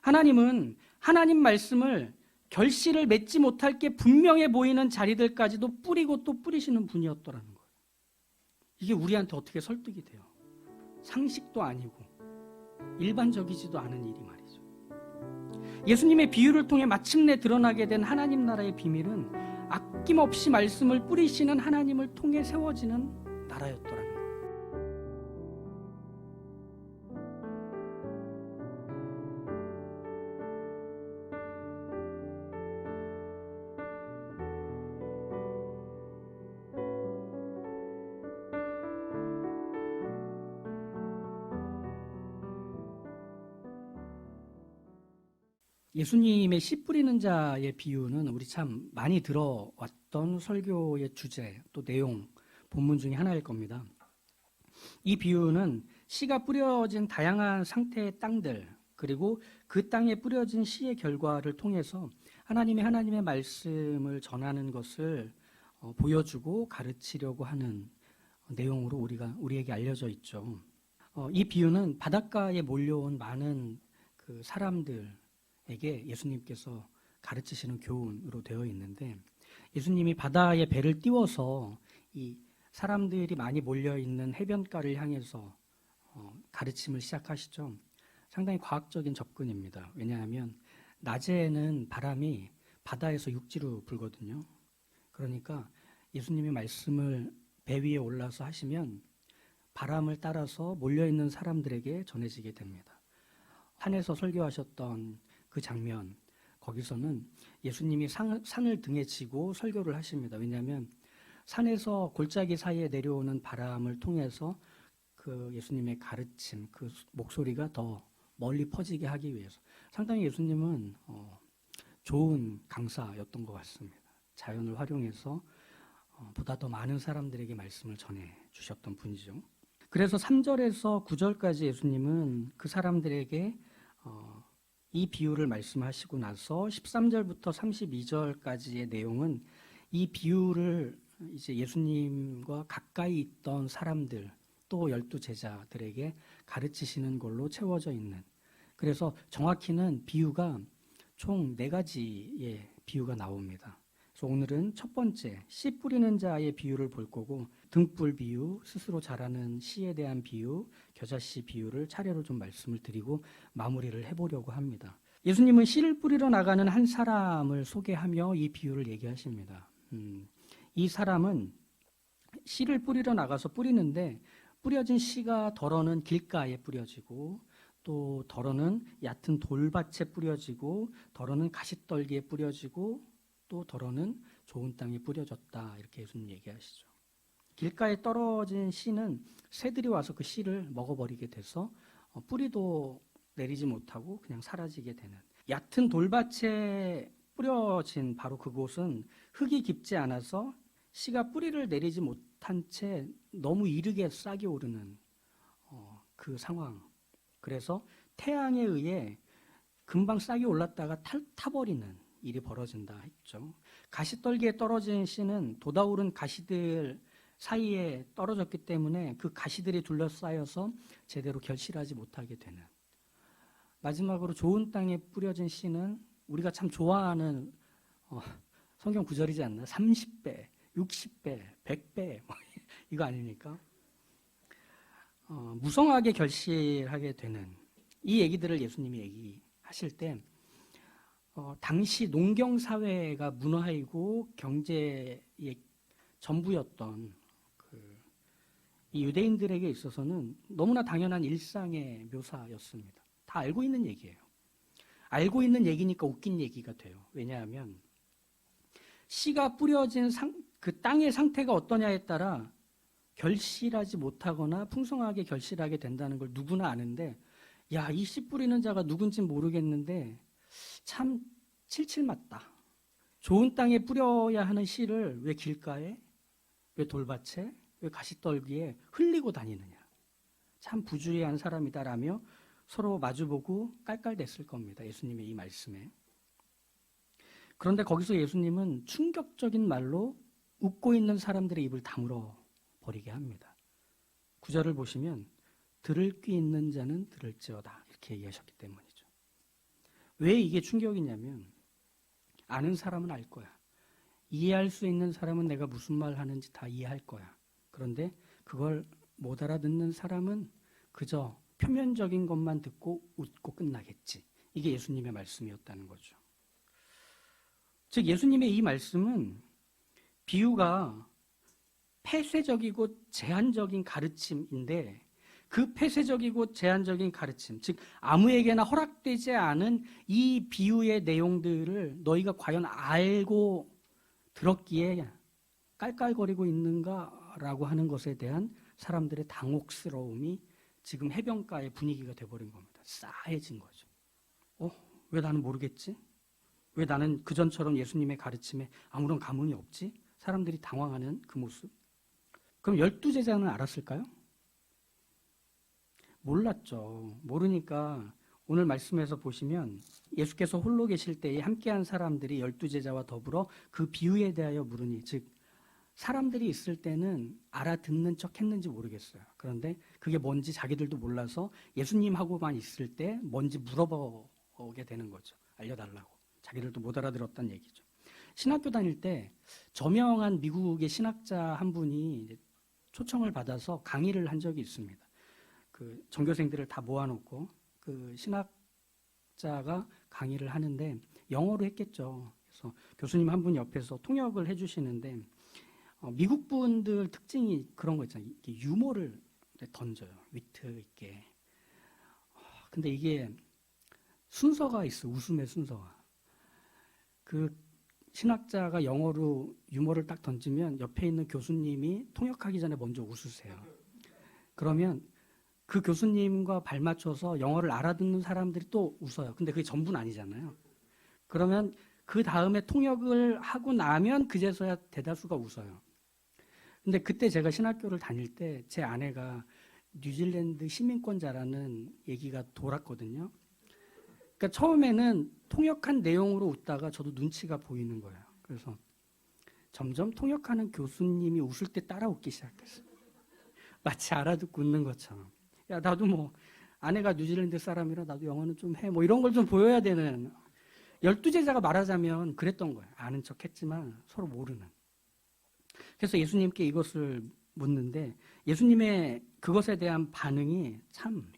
하나님은 하나님 말씀을 결실을 맺지 못할 게 분명해 보이는 자리들까지도 뿌리고 또 뿌리시는 분이었더라는 거예요. 이게 우리한테 어떻게 설득이 돼요? 상식도 아니고 일반적이지도 않은 일이 말이죠. 예수님의 비유를 통해 마침내 드러나게 된 하나님 나라의 비밀은 아낌없이 말씀을 뿌리시는 하나님을 통해 세워지는 나라였더라는 거예요. 예수님의 씨 뿌리는 자의 비유는 우리 참 많이 들어왔던 설교의 주제 또 내용 본문 중에 하나일 겁니다. 이 비유는 씨가 뿌려진 다양한 상태의 땅들 그리고 그 땅에 뿌려진 씨의 결과를 통해서 하나님의 말씀을 전하는 것을 보여주고 가르치려고 하는 내용으로 우리에게 알려져 있죠. 이 비유는 바닷가에 몰려온 많은 그 사람들에게 예수님께서 가르치시는 교훈으로 되어 있는데, 예수님이 바다에 배를 띄워서 이 사람들이 많이 몰려있는 해변가를 향해서 가르침을 시작하시죠. 상당히 과학적인 접근입니다. 왜냐하면 낮에는 바람이 바다에서 육지로 불거든요. 그러니까 예수님의 말씀을 배 위에 올라서 하시면 바람을 따라서 몰려있는 사람들에게 전해지게 됩니다. 산에서 설교하셨던 그 장면, 거기서는 예수님이 산을 등에 지고 설교를 하십니다. 왜냐하면 산에서 골짜기 사이에 내려오는 바람을 통해서 그 예수님의 가르침, 그 목소리가 더 멀리 퍼지게 하기 위해서 상당히 예수님은 좋은 강사였던 것 같습니다. 자연을 활용해서 보다 더 많은 사람들에게 말씀을 전해 주셨던 분이죠. 그래서 3절에서 9절까지 예수님은 그 사람들에게 이 비유를 말씀하시고 나서 13절부터 32절까지의 내용은 이 비유를 이제 예수님과 가까이 있던 사람들 또 12제자들에게 가르치시는 걸로 채워져 있는, 그래서 정확히는 비유가 총 4가지의 비유가 나옵니다. 그래서 오늘은 첫 번째 씨 뿌리는 자의 비유를 볼 거고, 등불 비유, 스스로 자라는 씨에 대한 비유, 겨자씨 비유를 차례로 좀 말씀을 드리고 마무리를 해보려고 합니다. 예수님은 씨를 뿌리러 나가는 한 사람을 소개하며 이 비유를 얘기하십니다. 이 사람은 씨를 뿌리러 나가서 뿌리는데, 뿌려진 씨가 덜어는 길가에 뿌려지고, 또 덜어는 얕은 돌밭에 뿌려지고, 덜어는 가시떨기에 뿌려지고, 또 덜어는 좋은 땅에 뿌려졌다, 이렇게 예수님 얘기하시죠. 길가에 떨어진 씨는 새들이 와서 그 씨를 먹어버리게 돼서 뿌리도 내리지 못하고 그냥 사라지게 되는, 얕은 돌밭에 뿌려진 바로 그곳은 흙이 깊지 않아서 씨가 뿌리를 내리지 못한 채 너무 이르게 싹이 오르는 그 상황. 그래서 태양에 의해 금방 싹이 올랐다가 타버리는 일이 벌어진다 했죠. 가시떨기에 떨어진 씨는 돋아오른 가시들 사이에 떨어졌기 때문에 그 가시들이 둘러싸여서 제대로 결실하지 못하게 되는, 마지막으로 좋은 땅에 뿌려진 씨는 우리가 참 좋아하는 성경 구절이지 않나? 30배, 60배, 100배 이거 아닙니까? 무성하게 결실하게 되는 이 얘기들을 예수님이 얘기하실 때 당시 농경사회가 문화이고 경제의 전부였던 이 유대인들에게 있어서는 너무나 당연한 일상의 묘사였습니다. 다 알고 있는 얘기예요. 알고 있는 얘기니까 웃긴 얘기가 돼요. 왜냐하면 씨가 뿌려진 그 땅의 상태가 어떠냐에 따라 결실하지 못하거나 풍성하게 결실하게 된다는 걸 누구나 아는데, 야, 이 씨 뿌리는 자가 누군지 모르겠는데 참 칠칠 맞다. 좋은 땅에 뿌려야 하는 씨를 왜 길가에, 왜 돌밭에, 왜 가시떨기에 흘리고 다니느냐. 참 부주의한 사람이다라며 서로 마주보고 깔깔댔을 겁니다. 예수님의 이 말씀에. 그런데 거기서 예수님은 충격적인 말로 웃고 있는 사람들의 입을 다물어 버리게 합니다. 9절을 보시면 들을 귀 있는 자는 들을지어다, 이렇게 얘기하셨기 때문이죠. 왜 이게 충격이냐면 아는 사람은 알 거야. 이해할 수 있는 사람은 내가 무슨 말 하는지 다 이해할 거야. 그런데 그걸 못 알아듣는 사람은 그저 표면적인 것만 듣고 웃고 끝나겠지. 이게 예수님의 말씀이었다는 거죠. 즉 예수님의 이 말씀은 비유가 폐쇄적이고 제한적인 가르침인데 그 폐쇄적이고 제한적인 가르침, 즉 아무에게나 허락되지 않은 이 비유의 내용들을 너희가 과연 알고 들었기에 깔깔거리고 있는가라고 하는 것에 대한 사람들의 당혹스러움이 지금 해변가의 분위기가 돼버린 겁니다. 싸해진 거죠. 왜 나는 모르겠지? 왜 나는 그전처럼 예수님의 가르침에 아무런 감흥이 없지? 사람들이 당황하는 그 모습. 그럼 12제자는 알았을까요? 몰랐죠. 모르니까 오늘 말씀에서 보시면 예수께서 홀로 계실 때에 함께한 사람들이 12제자와 더불어 그 비유에 대하여 물으니, 즉 사람들이 있을 때는 알아듣는 척 했는지 모르겠어요. 그런데 그게 뭔지 자기들도 몰라서 예수님하고만 있을 때 뭔지 물어보게 되는 거죠. 알려달라고. 자기들도 못 알아들었다는 얘기죠. 신학교 다닐 때 저명한 미국의 신학자 한 분이 초청을 받아서 강의를 한 적이 있습니다. 그 전교생들을 다 모아놓고 그 신학자가 강의를 하는데 영어로 했겠죠. 그래서 교수님 한 분이 옆에서 통역을 해주시는데 미국 분들 특징이 그런 거 있잖아요. 이렇게 유머를 던져요. 위트 있게. 근데 이게 순서가 있어. 웃음의 순서가. 그 신학자가 영어로 유머를 딱 던지면 옆에 있는 교수님이 통역하기 전에 먼저 웃으세요. 그러면 그 교수님과 발맞춰서 영어를 알아듣는 사람들이 또 웃어요. 근데 그게 전부는 아니잖아요. 그러면 그 다음에 통역을 하고 나면 그제서야 대다수가 웃어요. 근데 그때 제가 신학교를 다닐 때 제 아내가 뉴질랜드 시민권자라는 얘기가 돌았거든요. 그러니까 처음에는 통역한 내용으로 웃다가 저도 눈치가 보이는 거예요. 그래서 점점 통역하는 교수님이 웃을 때 따라 웃기 시작했어요. 마치 알아듣고 웃는 것처럼. 야, 나도 뭐 아내가 뉴질랜드 사람이라 나도 영어는 좀 해. 뭐 이런 걸 좀 보여야 되는. 12제자가 말하자면 그랬던 거예요. 아는 척 했지만 서로 모르는. 그래서 예수님께 이것을 묻는데 예수님의 그것에 대한 반응이 참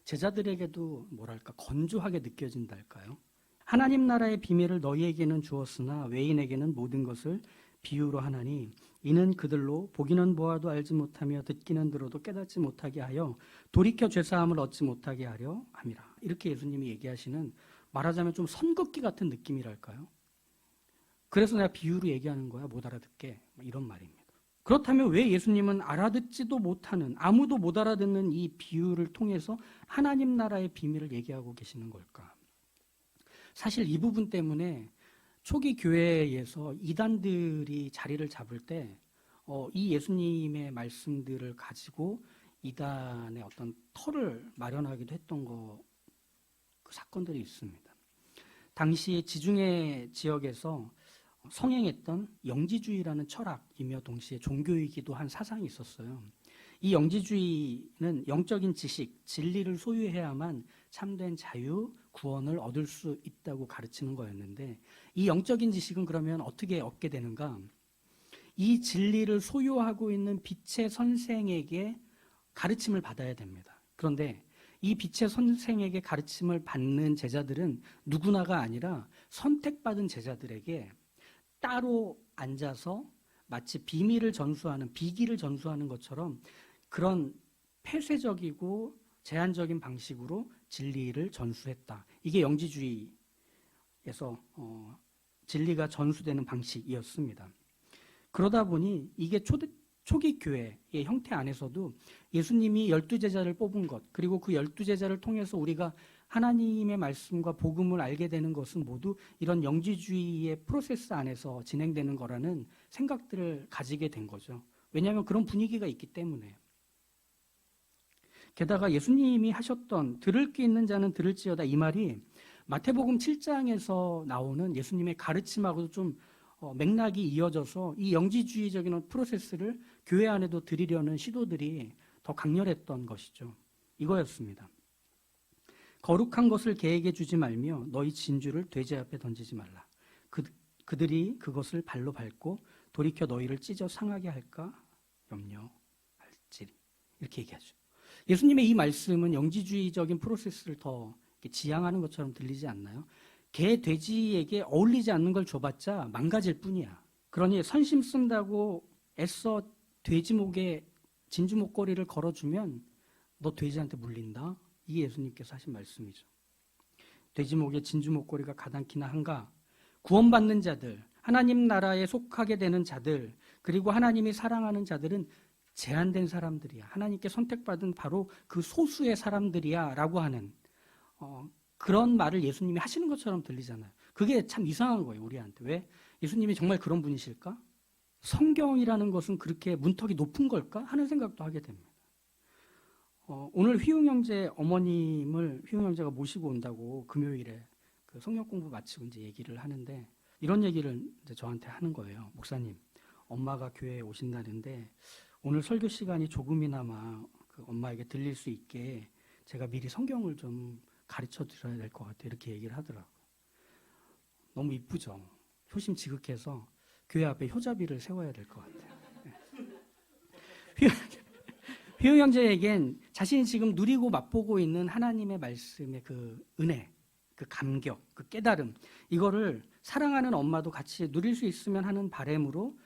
제자들에게도 뭐랄까 건조하게 느껴진달까요? 하나님 나라의 비밀을 너희에게는 주었으나 외인에게는 모든 것을 비유로 하나니 이는 그들로 보기는 보아도 알지 못하며 듣기는 들어도 깨닫지 못하게 하여 돌이켜 죄사함을 얻지 못하게 하려 함이라. 이렇게 예수님이 얘기하시는, 말하자면 좀 선긋기 같은 느낌이랄까요? 그래서 내가 비유로 얘기하는 거야, 못 알아듣게. 이런 말입니다. 그렇다면 왜 예수님은 알아듣지도 못하는, 아무도 못 알아듣는 이 비유를 통해서 하나님 나라의 비밀을 얘기하고 계시는 걸까? 사실 이 부분 때문에 초기 교회에서 이단들이 자리를 잡을 때 이 예수님의 말씀들을 가지고 이단의 어떤 터를 마련하기도 했던 그 사건들이 있습니다. 당시 지중해 지역에서 성행했던 영지주의라는 철학이며 동시에 종교이기도 한 사상이 있었어요. 이 영지주의는 영적인 지식, 진리를 소유해야만 참된 자유, 구원을 얻을 수 있다고 가르치는 거였는데, 이 영적인 지식은 그러면 어떻게 얻게 되는가? 이 진리를 소유하고 있는 빛의 선생에게 가르침을 받아야 됩니다. 그런데 이 빛의 선생에게 가르침을 받는 제자들은 누구나가 아니라 선택받은 제자들에게 따로 앉아서 마치 비밀을 전수하는, 비기를 전수하는 것처럼 그런 폐쇄적이고 제한적인 방식으로 진리를 전수했다. 이게 영지주의에서 진리가 전수되는 방식이었습니다. 그러다 보니 이게 초기 교회의 형태 안에서도 예수님이 12제자를 뽑은 것, 그리고 그 12제자를 통해서 우리가 하나님의 말씀과 복음을 알게 되는 것은 모두 이런 영지주의의 프로세스 안에서 진행되는 거라는 생각들을 가지게 된 거죠. 왜냐하면 그런 분위기가 있기 때문에. 게다가 예수님이 하셨던 들을 귀 있는 자는 들을지어다, 이 말이 마태복음 7장에서 나오는 예수님의 가르침하고도 좀 맥락이 이어져서 이 영지주의적인 프로세스를 교회 안에도 들이려는 시도들이 더 강렬했던 것이죠. 이거였습니다. 거룩한 것을 개에게 주지 말며 너희 진주를 돼지 앞에 던지지 말라. 그들이 그것을 발로 밟고 돌이켜 너희를 찢어 상하게 할까 염려할지니. 이렇게 얘기하죠. 예수님의 이 말씀은 영지주의적인 프로세스를 더 지향하는 것처럼 들리지 않나요? 개, 돼지에게 어울리지 않는 걸 줘봤자 망가질 뿐이야. 그러니 선심 쓴다고 애써 돼지 목에 진주 목걸이를 걸어주면 너 돼지한테 물린다. 이게 예수님께서 하신 말씀이죠. 돼지 목에 진주 목걸이가 가당키나 한가? 구원받는 자들, 하나님 나라에 속하게 되는 자들, 그리고 하나님이 사랑하는 자들은 제한된 사람들이야. 하나님께 선택받은 바로 그 소수의 사람들이야 라고 하는 그런 말을 예수님이 하시는 것처럼 들리잖아요. 그게 참 이상한 거예요, 우리한테. 왜? 예수님이 정말 그런 분이실까? 성경이라는 것은 그렇게 문턱이 높은 걸까? 하는 생각도 하게 됩니다. 오늘 휘웅 형제 어머님을 휘웅 형제가 모시고 온다고 금요일에 그 성경 공부 마치고 이제 얘기를 하는데 이런 얘기를 이제 저한테 하는 거예요. 목사님, 엄마가 교회에 오신다는데 오늘 설교 시간이 조금이나마 그 엄마에게 들릴 수 있게 제가 미리 성경을 좀 가르쳐 드려야 될 것 같아요. 이렇게 얘기를 하더라고요. 너무 이쁘죠? 효심 지극해서 교회 앞에 효자비를 세워야 될 것 같아요. 휘웅 형제에겐 자신이 지금 누리고 맛보고 있는 하나님의 말씀의 그 은혜, 그 감격, 그 깨달음, 이거를 사랑하는 엄마도 같이 누릴 수 있으면 하는 바람으로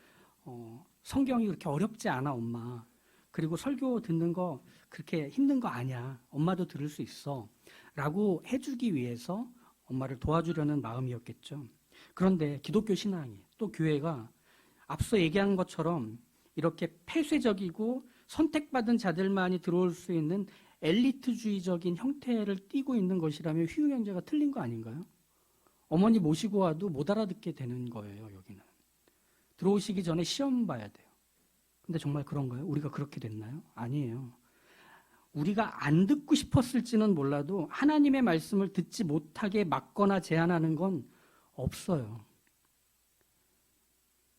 성경이 그렇게 어렵지 않아, 엄마. 그리고 설교 듣는 거 그렇게 힘든 거 아니야. 엄마도 들을 수 있어. 라고 해주기 위해서 엄마를 도와주려는 마음이었겠죠. 그런데 기독교 신앙이 또 교회가 앞서 얘기한 것처럼 이렇게 폐쇄적이고 선택받은 자들만이 들어올 수 있는 엘리트주의적인 형태를 띠고 있는 것이라면 휘웅 형제가 틀린 거 아닌가요? 어머니 모시고 와도 못 알아듣게 되는 거예요, 여기는. 들어오시기 전에 시험 봐야 돼요. 근데 정말 그런가요? 우리가 그렇게 됐나요? 아니에요. 우리가 안 듣고 싶었을지는 몰라도 하나님의 말씀을 듣지 못하게 막거나 제한하는 건 없어요.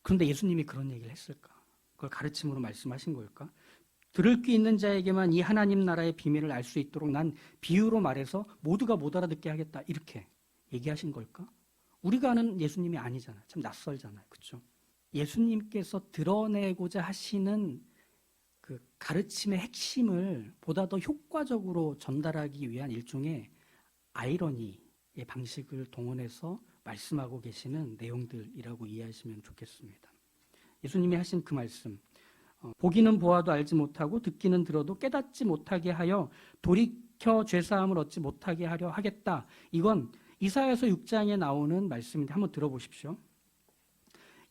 그런데 예수님이 그런 얘기를 했을까? 그걸 가르침으로 말씀하신 걸까? 들을 귀 있는 자에게만 이 하나님 나라의 비밀을 알 수 있도록 난 비유로 말해서 모두가 못 알아듣게 하겠다. 이렇게 얘기하신 걸까? 우리가 아는 예수님이 아니잖아요. 참 낯설잖아요. 그렇죠? 예수님께서 드러내고자 하시는 그 가르침의 핵심을 보다 더 효과적으로 전달하기 위한 일종의 아이러니의 방식을 동원해서 말씀하고 계시는 내용들이라고 이해하시면 좋겠습니다. 예수님이 하신 그 말씀, 보기는 보아도 알지 못하고 듣기는 들어도 깨닫지 못하게 하여 돌이켜 죄사함을 얻지 못하게 하려 하겠다. 이건 이사야서 6장에 나오는 말씀인데 한번 들어보십시오.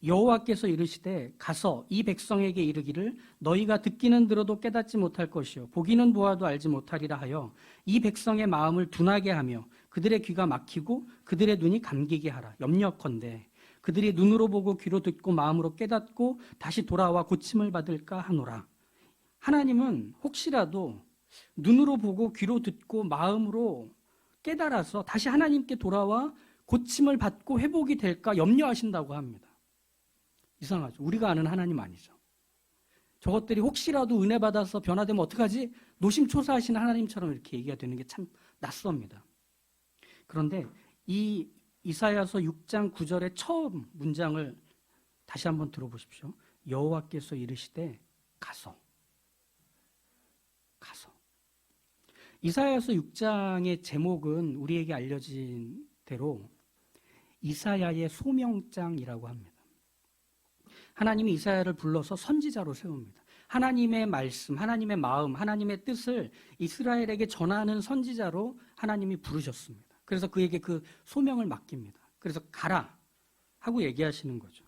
여호와께서 이르시되 가서 이 백성에게 이르기를 너희가 듣기는 들어도 깨닫지 못할 것이요 보기는 보아도 알지 못하리라 하여 이 백성의 마음을 둔하게 하며 그들의 귀가 막히고 그들의 눈이 감기게 하라. 염려컨대 그들이 눈으로 보고 귀로 듣고 마음으로 깨닫고 다시 돌아와 고침을 받을까 하노라. 하나님은 혹시라도 눈으로 보고 귀로 듣고 마음으로 깨달아서 다시 하나님께 돌아와 고침을 받고 회복이 될까 염려하신다고 합니다. 이상하죠. 우리가 아는 하나님 아니죠. 저것들이 혹시라도 은혜 받아서 변화되면 어떡하지? 노심초사하시는 하나님처럼 이렇게 얘기가 되는 게 참 낯섭니다. 그런데 이 이사야서 6장 9절의 처음 문장을 다시 한번 들어보십시오. 여호와께서 이르시되 가서. 이사야서 6장의 제목은 우리에게 알려진 대로 이사야의 소명장이라고 합니다. 하나님이 이사야를 불러서 선지자로 세웁니다. 하나님의 말씀, 하나님의 마음, 하나님의 뜻을 이스라엘에게 전하는 선지자로 하나님이 부르셨습니다. 그래서 그에게 그 소명을 맡깁니다. 그래서 가라 하고 얘기하시는 거죠.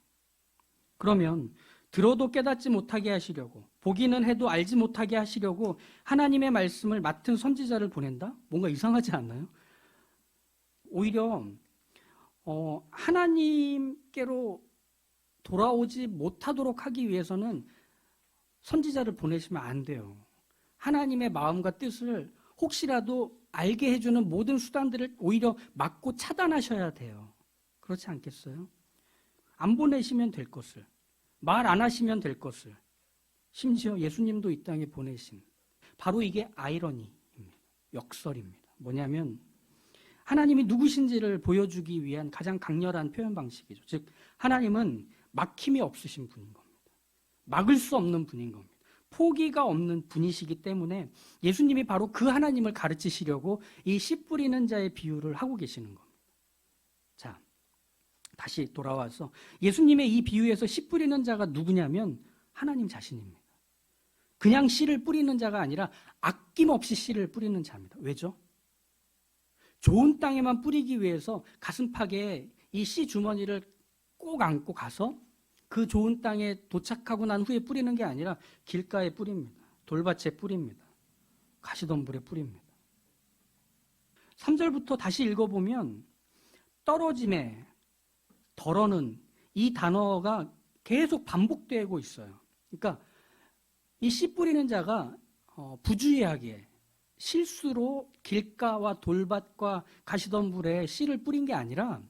그러면 들어도 깨닫지 못하게 하시려고, 보기는 해도 알지 못하게 하시려고 하나님의 말씀을 맡은 선지자를 보낸다? 뭔가 이상하지 않나요? 오히려 하나님께로 돌아오지 못하도록 하기 위해서는 선지자를 보내시면 안 돼요. 하나님의 마음과 뜻을 혹시라도 알게 해주는 모든 수단들을 오히려 막고 차단하셔야 돼요. 그렇지 않겠어요? 안 보내시면 될 것을, 말 안 하시면 될 것을, 심지어 예수님도 이 땅에 보내신 바로 이게 아이러니입니다. 역설입니다. 뭐냐면 하나님이 누구신지를 보여주기 위한 가장 강렬한 표현 방식이죠. 즉 하나님은 막힘이 없으신 분인 겁니다. 막을 수 없는 분인 겁니다. 포기가 없는 분이시기 때문에 예수님이 바로 그 하나님을 가르치시려고 이 씨 뿌리는 자의 비유를 하고 계시는 겁니다. 자, 다시 돌아와서 예수님의 이 비유에서 씨 뿌리는 자가 누구냐면 하나님 자신입니다. 그냥 씨를 뿌리는 자가 아니라 아낌없이 씨를 뿌리는 자입니다. 왜죠? 좋은 땅에만 뿌리기 위해서 가슴팍에 이 씨 주머니를 꼭 안고 가서 그 좋은 땅에 도착하고 난 후에 뿌리는 게 아니라 길가에 뿌립니다. 돌밭에 뿌립니다. 가시덤불에 뿌립니다. 3절부터 다시 읽어보면 떨어짐에, 덜어는 이 단어가 계속 반복되고 있어요. 그러니까 이 씨 뿌리는 자가 부주의하게 실수로 길가와 돌밭과 가시덤불에 씨를 뿌린 게 아니라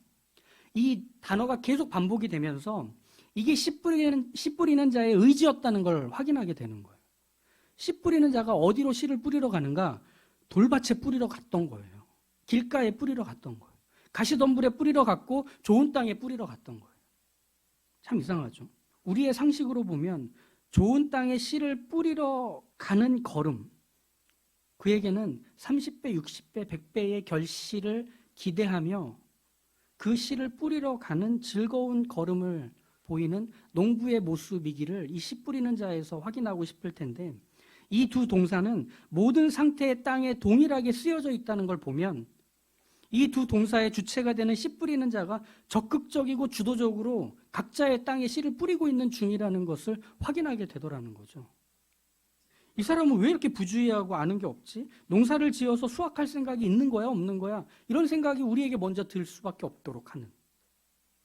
이 단어가 계속 반복이 되면서 이게 씨 뿌리는 자의 의지였다는 걸 확인하게 되는 거예요. 씨 뿌리는 자가 어디로 씨를 뿌리러 가는가? 돌밭에 뿌리러 갔던 거예요. 길가에 뿌리러 갔던 거예요. 가시덤불에 뿌리러 갔고 좋은 땅에 뿌리러 갔던 거예요. 참 이상하죠. 우리의 상식으로 보면 좋은 땅에 씨를 뿌리러 가는 걸음, 그에게는 30배, 60배, 100배의 결실을 기대하며 그 씨를 뿌리러 가는 즐거운 걸음을 보이는 농부의 모습이기를 이 씨 뿌리는 자에서 확인하고 싶을 텐데, 이 두 동사는 모든 상태의 땅에 동일하게 쓰여져 있다는 걸 보면 이 두 동사의 주체가 되는 씨 뿌리는 자가 적극적이고 주도적으로 각자의 땅에 씨를 뿌리고 있는 중이라는 것을 확인하게 되더라는 거죠. 이 사람은 왜 이렇게 부주의하고 아는 게 없지? 농사를 지어서 수확할 생각이 있는 거야, 없는 거야? 이런 생각이 우리에게 먼저 들 수밖에 없도록 하는.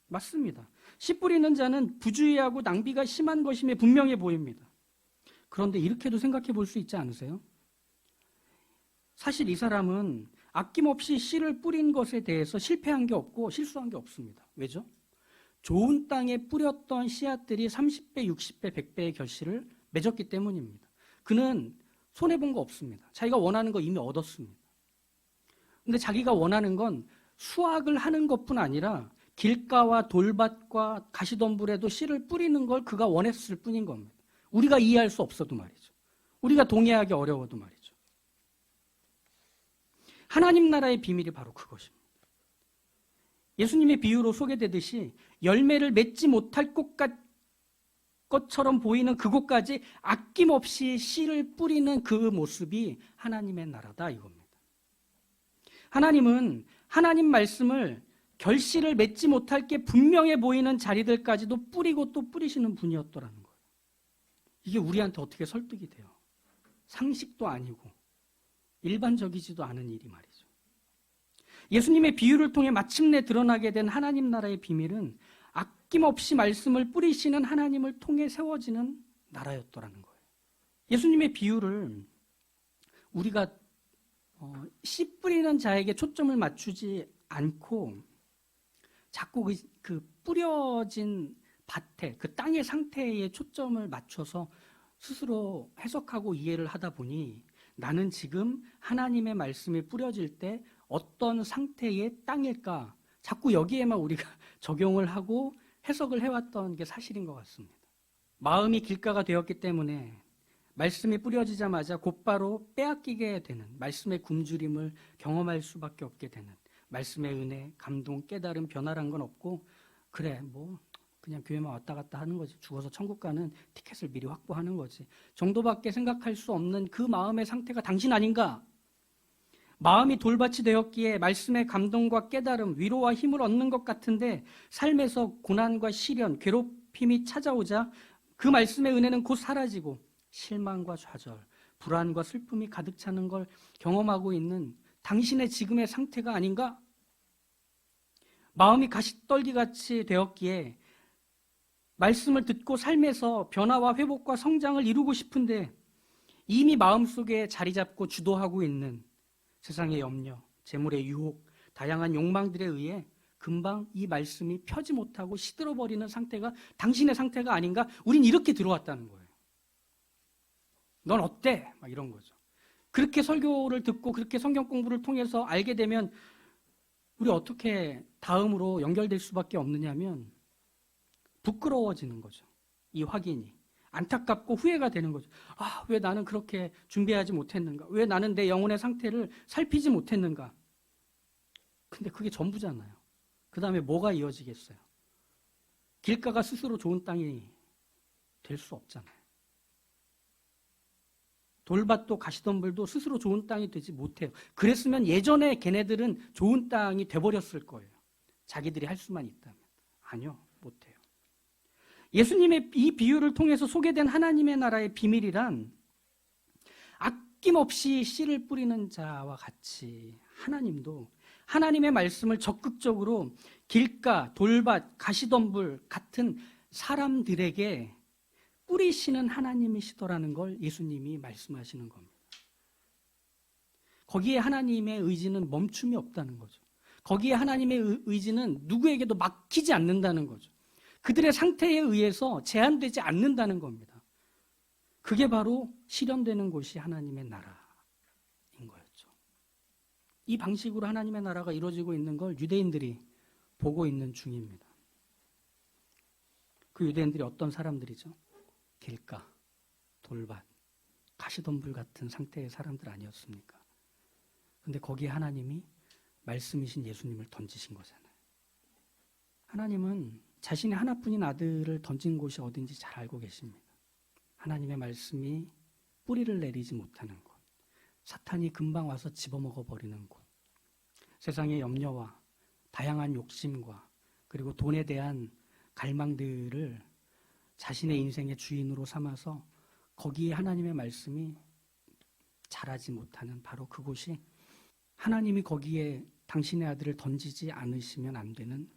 맞습니다. 씨 뿌리는 자는 부주의하고 낭비가 심한 것임에 분명해 보입니다. 그런데 이렇게도 생각해 볼 수 있지 않으세요? 사실 이 사람은 아낌없이 씨를 뿌린 것에 대해서 실패한 게 없고 실수한 게 없습니다. 왜죠? 좋은 땅에 뿌렸던 씨앗들이 30배, 60배, 100배의 결실을 맺었기 때문입니다. 그는 손해본 거 없습니다. 자기가 원하는 거 이미 얻었습니다. 근데 자기가 원하는 건 수확을 하는 것뿐 아니라 길가와 돌밭과 가시덤불에도 씨를 뿌리는 걸 그가 원했을 뿐인 겁니다. 우리가 이해할 수 없어도 말이죠. 우리가 동의하기 어려워도 말이죠. 하나님 나라의 비밀이 바로 그것입니다. 예수님의 비유로 소개되듯이 열매를 맺지 못할 것처럼 보이는 그곳까지 아낌없이 씨를 뿌리는 그 모습이 하나님의 나라다 이겁니다. 하나님은 하나님 말씀을 결실을 맺지 못할 게 분명해 보이는 자리들까지도 뿌리고 또 뿌리시는 분이었더라는 거예요. 이게 우리한테 어떻게 설득이 돼요? 상식도 아니고 일반적이지도 않은 일이 말이죠. 예수님의 비유를 통해 마침내 드러나게 된 하나님 나라의 비밀은 아낌없이 말씀을 뿌리시는 하나님을 통해 세워지는 나라였더라는 거예요. 예수님의 비유를 우리가 씨 뿌리는 자에게 초점을 맞추지 않고 자꾸 그 뿌려진 밭에, 그 땅의 상태에 초점을 맞춰서 스스로 해석하고 이해를 하다 보니 나는 지금 하나님의 말씀이 뿌려질 때 어떤 상태의 땅일까? 자꾸 여기에만 우리가 적용을 하고 해석을 해왔던 게 사실인 것 같습니다. 마음이 길가가 되었기 때문에 말씀이 뿌려지자마자 곧바로 빼앗기게 되는, 말씀의 굶주림을 경험할 수밖에 없게 되는, 말씀의 은혜, 감동, 깨달음, 변화란 건 없고 그래 뭐 그냥 교회만 왔다 갔다 하는 거지, 죽어서 천국 가는 티켓을 미리 확보하는 거지 정도밖에 생각할 수 없는 그 마음의 상태가 당신 아닌가? 마음이 돌밭이 되었기에 말씀의 감동과 깨달음, 위로와 힘을 얻는 것 같은데 삶에서 고난과 시련, 괴롭힘이 찾아오자 그 말씀의 은혜는 곧 사라지고 실망과 좌절, 불안과 슬픔이 가득 차는 걸 경험하고 있는 당신의 지금의 상태가 아닌가? 마음이 가시떨기같이 되었기에 말씀을 듣고 삶에서 변화와 회복과 성장을 이루고 싶은데 이미 마음속에 자리 잡고 주도하고 있는 세상의 염려, 재물의 유혹, 다양한 욕망들에 의해 금방 이 말씀이 펴지 못하고 시들어버리는 상태가 당신의 상태가 아닌가? 우린 이렇게 들어왔다는 거예요. 넌 어때? 막 이런 거죠. 그렇게 설교를 듣고 그렇게 성경 공부를 통해서 알게 되면 우리 어떻게 다음으로 연결될 수밖에 없느냐면 부끄러워지는 거죠. 이 확인이. 안타깝고 후회가 되는 거죠. 아, 왜 나는 그렇게 준비하지 못했는가? 왜 나는 내 영혼의 상태를 살피지 못했는가? 근데 그게 전부잖아요. 그 다음에 뭐가 이어지겠어요? 길가가 스스로 좋은 땅이 될 수 없잖아요. 돌밭도 가시덤불도 스스로 좋은 땅이 되지 못해요. 그랬으면 예전에 걔네들은 좋은 땅이 돼버렸을 거예요. 자기들이 할 수만 있다면. 아니요, 못해요. 예수님의 이 비유를 통해서 소개된 하나님의 나라의 비밀이란 아낌없이 씨를 뿌리는 자와 같이 하나님도 하나님의 말씀을 적극적으로 길가, 돌밭, 가시덤불 같은 사람들에게 뿌리시는 하나님이시더라는 걸 예수님이 말씀하시는 겁니다. 거기에 하나님의 의지는 멈춤이 없다는 거죠. 거기에 하나님의 의지는 누구에게도 막히지 않는다는 거죠. 그들의 상태에 의해서 제한되지 않는다는 겁니다. 그게 바로 실현되는 곳이 하나님의 나라인 거였죠. 이 방식으로 하나님의 나라가 이루어지고 있는 걸 유대인들이 보고 있는 중입니다. 그 유대인들이 어떤 사람들이죠? 길가, 돌밭, 가시덤불 같은 상태의 사람들 아니었습니까? 근데 거기에 하나님이 말씀이신 예수님을 던지신 거잖아요. 하나님은 자신의 하나뿐인 아들을 던진 곳이 어딘지 잘 알고 계십니다. 하나님의 말씀이 뿌리를 내리지 못하는 곳, 사탄이 금방 와서 집어먹어 버리는 곳, 세상의 염려와 다양한 욕심과 그리고 돈에 대한 갈망들을 자신의 인생의 주인으로 삼아서 거기에 하나님의 말씀이 자라지 못하는 바로 그곳이 하나님이 거기에 당신의 아들을 던지지 않으시면 안 되는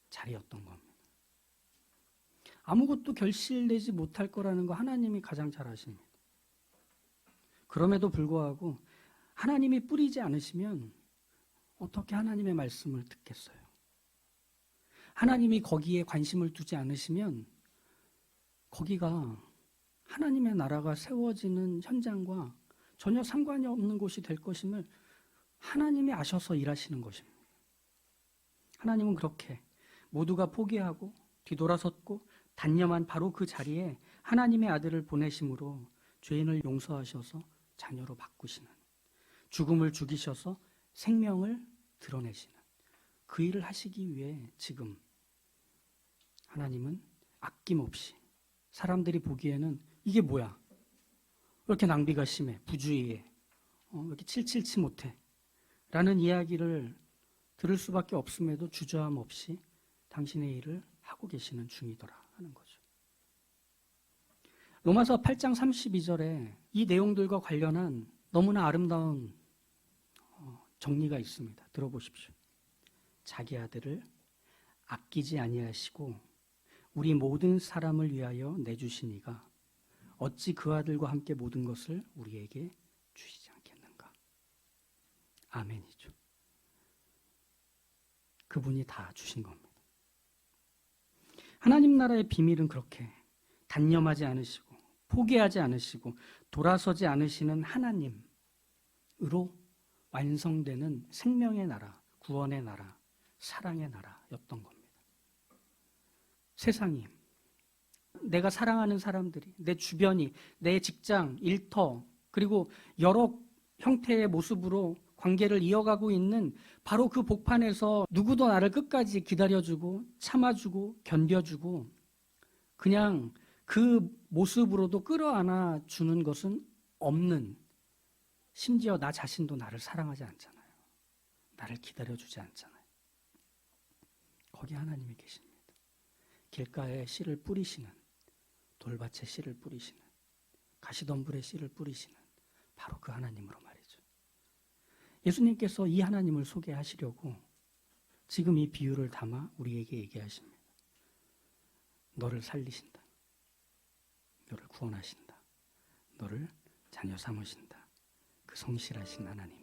자리였던 겁니다. 아무것도 결실내지 못할 거라는 거 하나님이 가장 잘 아십니다. 그럼에도 불구하고 하나님이 뿌리지 않으시면 어떻게 하나님의 말씀을 듣겠어요? 하나님이 거기에 관심을 두지 않으시면 거기가 하나님의 나라가 세워지는 현장과 전혀 상관이 없는 곳이 될 것임을 하나님이 아셔서 일하시는 것입니다. 하나님은 그렇게 모두가 포기하고 뒤돌아섰고 단념한 바로 그 자리에 하나님의 아들을 보내심으로 죄인을 용서하셔서 자녀로 바꾸시는, 죽음을 죽이셔서 생명을 드러내시는 그 일을 하시기 위해 지금 하나님은 아낌없이 사람들이 보기에는 이게 뭐야? 왜 이렇게 낭비가 심해? 부주의해? 왜 이렇게 칠칠치 못해? 라는 이야기를 들을 수밖에 없음에도 주저함 없이 당신의 일을 하고 계시는 중이더라 하는 거죠. 로마서 8장 32절에 이 내용들과 관련한 너무나 아름다운 정리가 있습니다. 들어보십시오. 자기 아들을 아끼지 아니하시고 우리 모든 사람을 위하여 내주시니가 어찌 그 아들과 함께 모든 것을 우리에게 주시지 않겠는가? 아멘이죠. 그분이 다 주신 겁니다. 하나님 나라의 비밀은 그렇게 단념하지 않으시고 포기하지 않으시고 돌아서지 않으시는 하나님으로 완성되는 생명의 나라, 구원의 나라, 사랑의 나라였던 겁니다. 세상이, 내가 사랑하는 사람들이, 내 주변이, 내 직장, 일터, 그리고 여러 형태의 모습으로 관계를 이어가고 있는 바로 그 복판에서 누구도 나를 끝까지 기다려주고 참아주고 견뎌주고 그냥 그 모습으로도 끌어안아 주는 것은 없는, 심지어 나 자신도 나를 사랑하지 않잖아요. 나를 기다려주지 않잖아요. 거기 하나님이 계십니다. 길가에 씨를 뿌리시는, 돌밭에 씨를 뿌리시는, 가시덤불에 씨를 뿌리시는 바로 그 하나님으로 말이죠. 예수님께서 이 하나님을 소개하시려고 지금 이 비유를 담아 우리에게 얘기하십니다. 너를 살리신다. 너를 구원하신다. 너를 자녀 삼으신다. 그 성실하신 하나님.